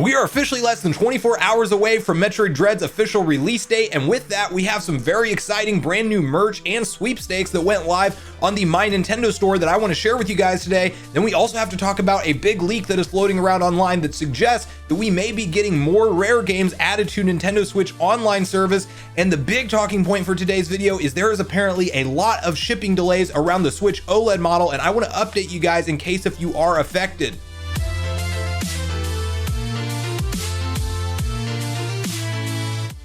we are officially less than 24 hours away from Metroid Dread's official release date, and with that we have some very exciting brand new merch and sweepstakes that went live on the My Nintendo store that I want to share with you guys today. Then we also have to talk about a big leak that is floating around online that suggests that we may be getting more rare games added to Nintendo Switch online service, and the big talking point for today's video is there is apparently a lot of shipping delays around the Switch OLED model, and I want to update you guys in case if you are affected.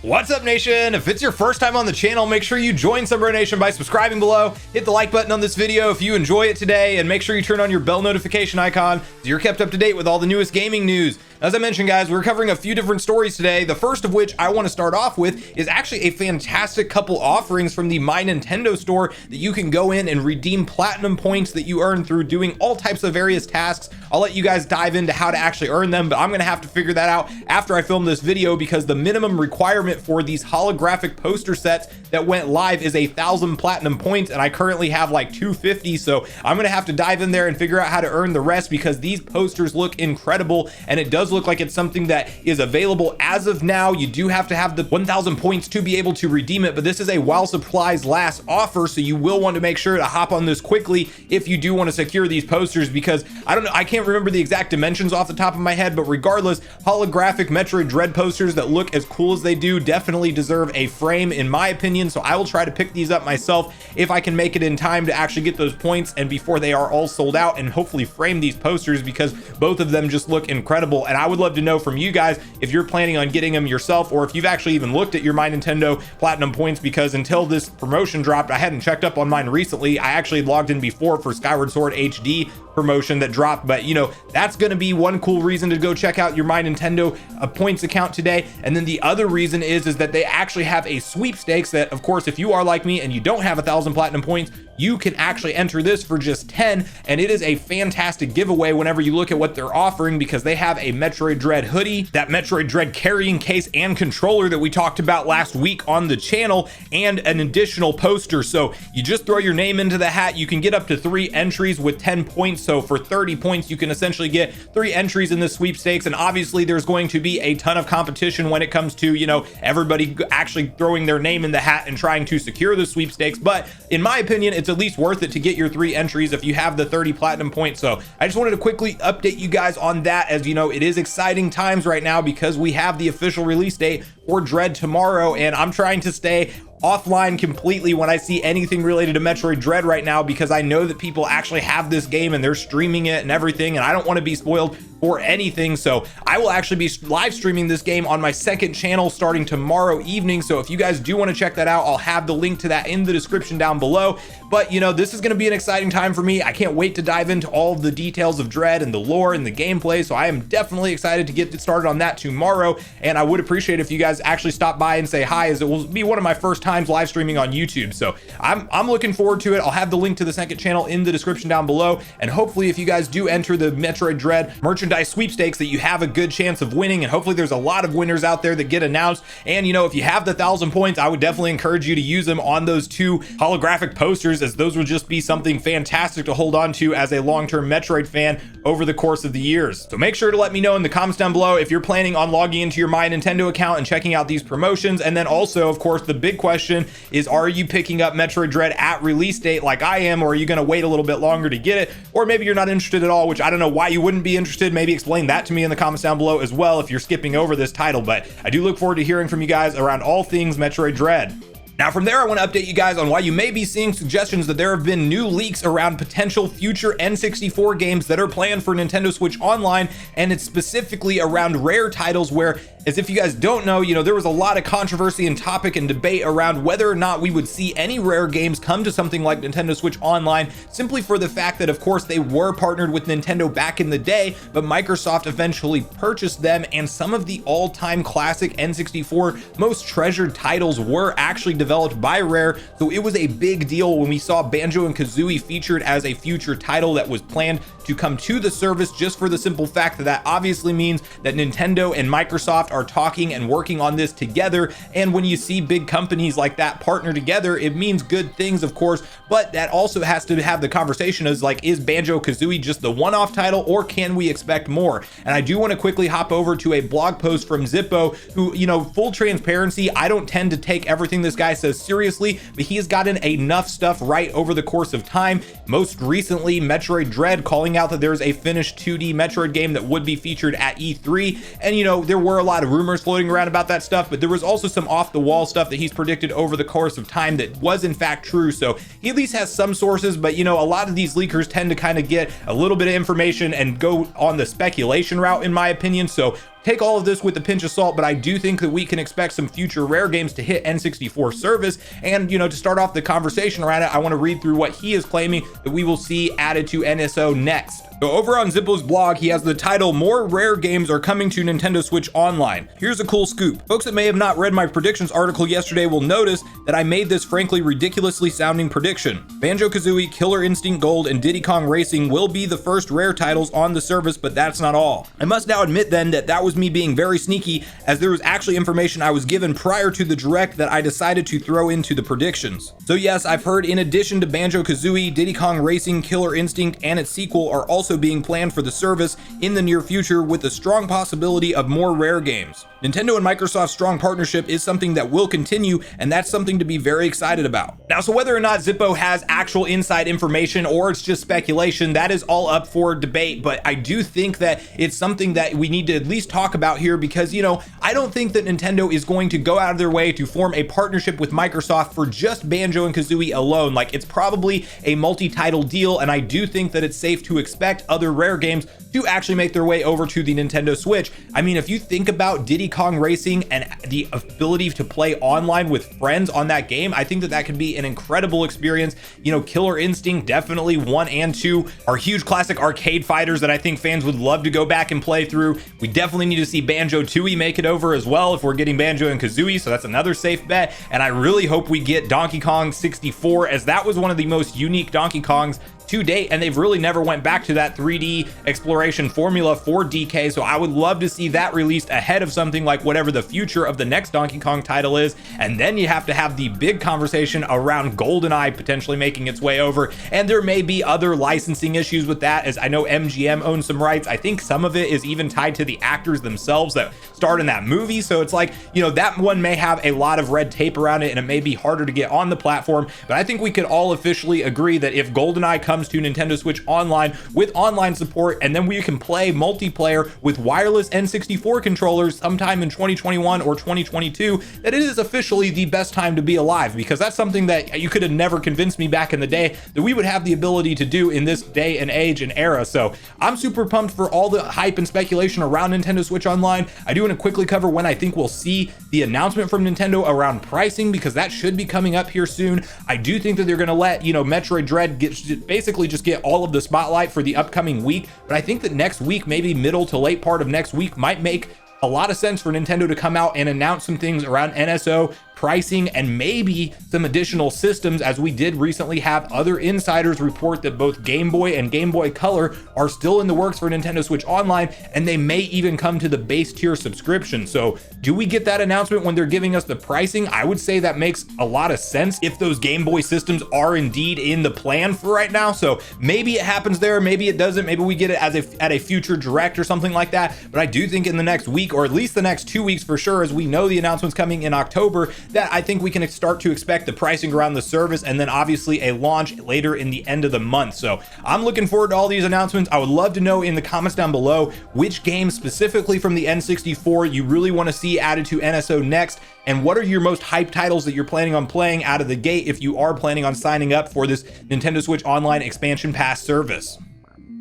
What's up, nation? If it's your first time on the channel, make sure you join Sunbro Nation by subscribing below, hit the like button on this video if you enjoy it today, and make sure you turn on your bell notification icon so you're kept up to date with all the newest gaming news. As I mentioned, guys, we're covering a few different stories today. The first of which I want to start off with is actually a fantastic couple offerings from the My Nintendo store that you can go in and redeem platinum points that you earn through doing all types of various tasks. I'll let you guys dive into how to actually earn them, but I'm going to have to figure that out after I film this video, because the minimum requirement for these holographic poster sets that went live is 1,000 platinum points, and I currently have like 250, so I'm going to have to dive in there and figure out how to earn the rest, because these posters look incredible, and it does look like it's something that is available as of now. You do have to have the 1,000 points to be able to redeem it, but this is a while supplies last offer, so you will want to make sure to hop on this quickly if you do want to secure these posters, because I don't know, I can't remember the exact dimensions off the top of my head, but regardless, holographic Metroid Dread posters that look as cool as they do definitely deserve a frame in my opinion, so I will try to pick these up myself if I can make it in time to actually get those points and before they are all sold out, and hopefully frame these posters, because both of them just look incredible. And I would love to know from you guys if you're planning on getting them yourself, or if you've actually even looked at your My Nintendo platinum points, because until this promotion dropped, I hadn't checked up on mine recently. I actually logged in before for Skyward Sword HD promotion that dropped, but you know, that's going to be one cool reason to go check out your My Nintendo points account today. And then the other reason is that they actually have a sweepstakes that, of course, if you are like me and you don't have 1,000 platinum points, you can actually enter this for just 10, and it is a fantastic giveaway whenever you look at what they're offering, because they have a Metroid Dread hoodie, that Metroid Dread carrying case and controller that we talked about last week on the channel, and an additional poster. So you just throw your name into the hat. You can get up to 3 entries with 10 points. So for 30 points, you can essentially get 3 entries in the sweepstakes. And obviously there's going to be a ton of competition when it comes to, you know, everybody actually throwing their name in the hat and trying to secure the sweepstakes. But in my opinion, it's at least worth it to get your 3 entries if you have the 30 platinum points. So I just wanted to quickly update you guys on that, as you know, it is exciting times right now because we have the official release date for Dread tomorrow, and I'm trying to stay offline completely when I see anything related to Metroid Dread right now, because I know that people actually have this game and they're streaming it and everything, and I don't want to be spoiled for anything. So I will actually be live streaming this game on my second channel starting tomorrow evening. So if you guys do want to check that out, I'll have the link to that in the description down below. But you know, this is going to be an exciting time for me. I can't wait to dive into all of the details of Dread and the lore and the gameplay. So I am definitely excited to get started on that tomorrow, and I would appreciate if you guys actually stop by and say hi, as it will be one of my first times live streaming on YouTube. So I'm looking forward to it. I'll have the link to the second channel in the description down below, and hopefully if you guys do enter the Metroid Dread merchandise sweepstakes, that you have a good chance of winning, and hopefully there's a lot of winners out there that get announced. And you know, if you have the 1,000 points, I would definitely encourage you to use them on those 2 holographic posters, as those would just be something fantastic to hold on to as a long-term Metroid fan over the course of the years. So make sure to let me know in the comments down below if you're planning on logging into your My Nintendo account and checking out these promotions. And then also, of course, the big question is, are you picking up Metroid Dread at release date like I am, or are you going to wait a little bit longer to get it? Or maybe you're not interested at all, which I don't know why you wouldn't be interested. Maybe explain that to me in the comments down below as well if you're skipping over this title. But I do look forward to hearing from you guys around all things Metroid Dread. Now from there, I want to update you guys on why you may be seeing suggestions that there have been new leaks around potential future N64 games that are planned for Nintendo Switch Online, and it's specifically around rare titles where, as if you guys don't know, you know, there was a lot of controversy and topic and debate around whether or not we would see any rare games come to something like Nintendo Switch Online, simply for the fact that, of course, they were partnered with Nintendo back in the day, but Microsoft eventually purchased them, and some of the all-time classic N64 most treasured titles were actually developed by Rare. So it was a big deal when we saw Banjo and Kazooie featured as a future title that was planned to come to the service, just for the simple fact that that obviously means that Nintendo and Microsoft are talking and working on this together. And when you see big companies like that partner together, it means good things, of course, but that also has to have the conversation as like, is Banjo-Kazooie just the one-off title, or can we expect more? And I do want to quickly hop over to a blog post from Zippo, who, you know, full transparency, I don't tend to take everything this guy says seriously, but he has gotten enough stuff right over the course of time. Most recently, Metroid Dread calling out that there's a finished 2D Metroid game that would be featured at E3. And, you know, there were a lot of rumors floating around about that stuff, but there was also some off the wall stuff that he's predicted over the course of time that was in fact true. So he at least has some sources, but you know, a lot of these leakers tend to kind of get a little bit of information and go on the speculation route, in my opinion. So take all of this with a pinch of salt, but I do think that we can expect some future Rare games to hit N64 service. And, you know, to start off the conversation around it, I want to read through what he is claiming that we will see added to NSO next. So over on Zippo's blog, he has the title, "More Rare Games Are Coming to Nintendo Switch Online." Here's a cool scoop. Folks that may have not read my predictions article yesterday will notice that I made this frankly ridiculously sounding prediction. Banjo-Kazooie, Killer Instinct Gold, and Diddy Kong Racing will be the first Rare titles on the service, but that's not all. I must now admit then that was me being very sneaky, as there was actually information I was given prior to the direct that I decided to throw into the predictions. So yes, I've heard in addition to Banjo-Kazooie, Diddy Kong Racing, Killer Instinct, and its sequel are also being planned for the service in the near future, with a strong possibility of more Rare games. Nintendo and Microsoft's strong partnership is something that will continue, and that's something to be very excited about. Now, so whether or not Zippo has actual inside information or it's just speculation, that is all up for debate, but I do think that it's something that we need to at least talk about here, because, you know, I don't think that Nintendo is going to go out of their way to form a partnership with Microsoft for just Banjo and Kazooie alone. Like, it's probably a multi-title deal, and I do think that it's safe to expect other Rare games to actually make their way over to the Nintendo Switch. I mean, if you think about Diddy Kong Racing and the ability to play online with friends on that game, I think that that could be an incredible experience. You know, Killer Instinct, definitely 1 and 2 are huge classic arcade fighters that I think fans would love to go back and play through. We definitely need to see Banjo-Tooie make it over as well if we're getting Banjo and Kazooie, so that's another safe bet. And I really hope we get Donkey Kong 64, as that was one of the most unique Donkey Kongs to date, and they've really never went back to that 3D exploration formula for DK, so I would love to see that released ahead of something like whatever the future of the next Donkey Kong title is. And then you have to have the big conversation around GoldenEye potentially making its way over, and there may be other licensing issues with that, as I know MGM owns some rights. I think some of it is even tied to the actors themselves that starred in that movie, so it's like, you know, that one may have a lot of red tape around it and it may be harder to get on the platform. But I think we could all officially agree that if GoldenEye comes to Nintendo Switch Online with online support, and then we can play multiplayer with wireless N64 controllers sometime in 2021 or 2022, that it is officially the best time to be alive, because that's something that you could have never convinced me back in the day that we would have the ability to do in this day and age and era. So I'm super pumped for all the hype and speculation around Nintendo Switch Online. I do want to quickly cover when I think we'll see the announcement from Nintendo around pricing, because that should be coming up here soon. I do think that they're going to let, you know, Metroid Dread basically just get all of the spotlight for the upcoming week, but I think that next week, maybe middle to late part of next week, might make a lot of sense for Nintendo to come out and announce some things around NSO pricing and maybe some additional systems, as we did recently have other insiders report that both Game Boy and Game Boy Color are still in the works for Nintendo Switch Online, and they may even come to the base tier subscription. So do we get that announcement when they're giving us the pricing? I would say that makes a lot of sense if those Game Boy systems are indeed in the plan for right now. So maybe it happens there, maybe it doesn't, maybe we get it as at a future direct or something like that. But I do think in the next week, or at least the next 2 weeks for sure, as we know the announcement's coming in October, that I think we can start to expect the pricing around the service, and then obviously a launch later in the end of the month. So I'm looking forward to all these announcements. I would love to know in the comments down below which games specifically from the N64 you really want to see added to NSO next, and what are your most hyped titles that you're planning on playing out of the gate if you are planning on signing up for this Nintendo Switch Online Expansion Pass service.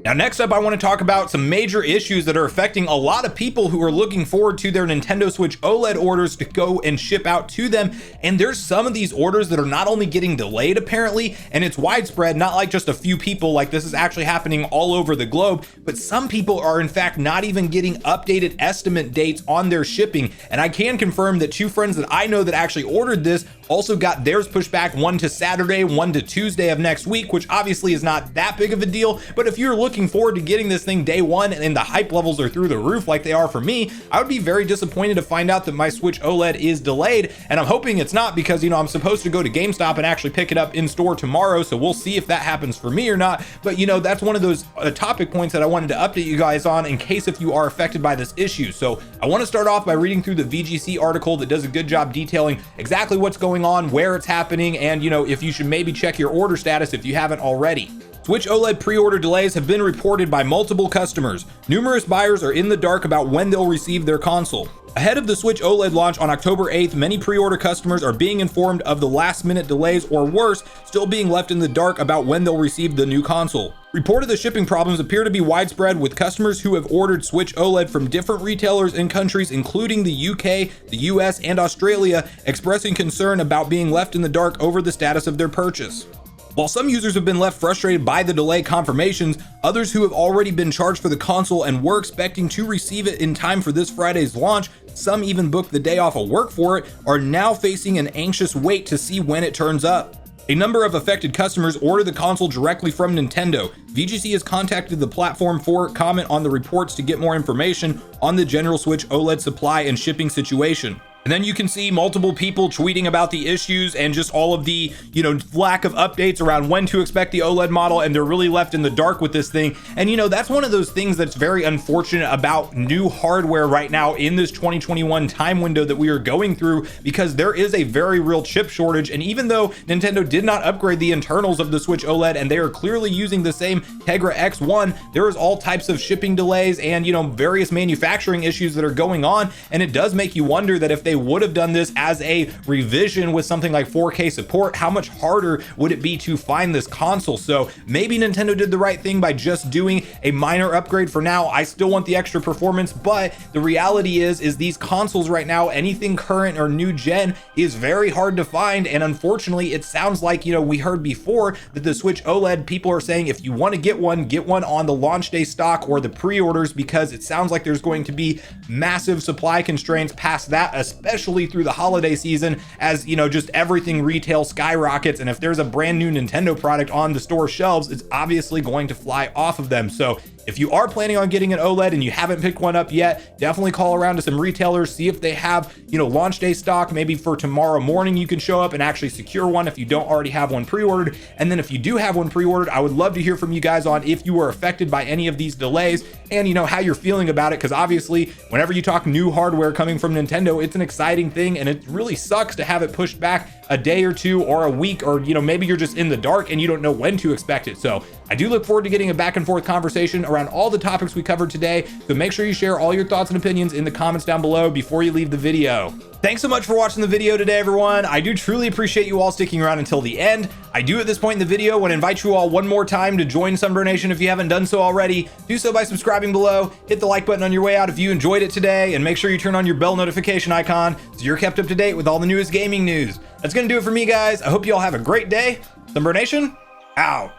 Now, next up, I want to talk about some major issues that are affecting a lot of people who are looking forward to their Nintendo Switch OLED orders to go and ship out to them. And there's some of these orders that are not only getting delayed, apparently, and it's widespread, not like just a few people, like this is actually happening all over the globe, but some people are in fact not even getting updated estimate dates on their shipping. And I can confirm that two friends that I know that actually ordered this also got theirs pushed back, one to Saturday, one to Tuesday of next week, which obviously is not that big of a deal. But if you're looking forward to getting this thing day one and the hype levels are through the roof like they are for me, I would be very disappointed to find out that my Switch OLED is delayed. And I'm hoping it's not, because, you know, I'm supposed to go to GameStop and actually pick it up in store tomorrow. So we'll see if that happens for me or not. But, you know, that's one of those topic points that I wanted to update you guys on in case if you are affected by this issue. So I want to start off by reading through the VGC article that does a good job detailing exactly what's going on, where it's happening, and, you know, if you should maybe check your order status if you haven't already. Switch OLED pre-order delays have been reported by multiple customers. Numerous buyers are in the dark about when they'll receive their console. Ahead of the Switch OLED launch on October 8th, many pre-order customers are being informed of the last-minute delays, or worse, still being left in the dark about when they'll receive the new console. Reported shipping problems appear to be widespread, with customers who have ordered Switch OLED from different retailers in countries including the UK, the US, and Australia expressing concern about being left in the dark over the status of their purchase. While some users have been left frustrated by the delay confirmations, others who have already been charged for the console and were expecting to receive it in time for this Friday's launch, some even booked the day off of work for it, are now facing an anxious wait to see when it turns up. A number of affected customers ordered the console directly from Nintendo. VGC has contacted the platform for comment on the reports to get more information on the general Switch OLED supply and shipping situation. And then you can see multiple people tweeting about the issues and just all of the, you know, lack of updates around when to expect the OLED model, and they're really left in the dark with this thing. And, you know, that's one of those things that's very unfortunate about new hardware right now in this 2021 time window that we are going through, because there is a very real chip shortage. And even though Nintendo did not upgrade the internals of the Switch OLED and they are clearly using the same Tegra X1, there is all types of shipping delays and, you know, various manufacturing issues that are going on. And it does make you wonder that if they would have done this as a revision with something like 4K support, how much harder would it be to find this console? So maybe Nintendo did the right thing by just doing a minor upgrade for now. I still want the extra performance, but the reality is these consoles right now, anything current or new gen, is very hard to find. And unfortunately, it sounds like, you know, we heard before that the Switch OLED, people are saying if you want to get one on the launch day stock or the pre-orders, because it sounds like there's going to be massive supply constraints past that, especially through the holiday season, as, you know, just everything retail skyrockets. And if there's a brand new Nintendo product on the store shelves, it's obviously going to fly off of them. So if you are planning on getting an OLED and you haven't picked one up yet, definitely call around to some retailers, see if they have, you know, launch day stock. Maybe for tomorrow morning you can show up and actually secure one if you don't already have one pre-ordered. And then if you do have one pre-ordered, I would love to hear from you guys on if you were affected by any of these delays and, you know, how you're feeling about it. Because obviously whenever you talk new hardware coming from Nintendo, it's an exciting thing, and it really sucks to have it pushed back a day or two or a week, or, you know, maybe you're just in the dark and you don't know when to expect it. So I do look forward to getting a back and forth conversation around all the topics we covered today. So make sure you share all your thoughts and opinions in the comments down below before you leave the video. Thanks so much for watching the video today, everyone. I do truly appreciate you all sticking around until the end. I do at this point in the video want to invite you all one more time to join Sunbro Nation if you haven't done so already. Do so by subscribing below, hit the like button on your way out if you enjoyed it today, and make sure you turn on your bell notification icon so you're kept up to date with all the newest gaming news. That's going to do it for me, guys. I hope you all have a great day. Sunbro Nation, out.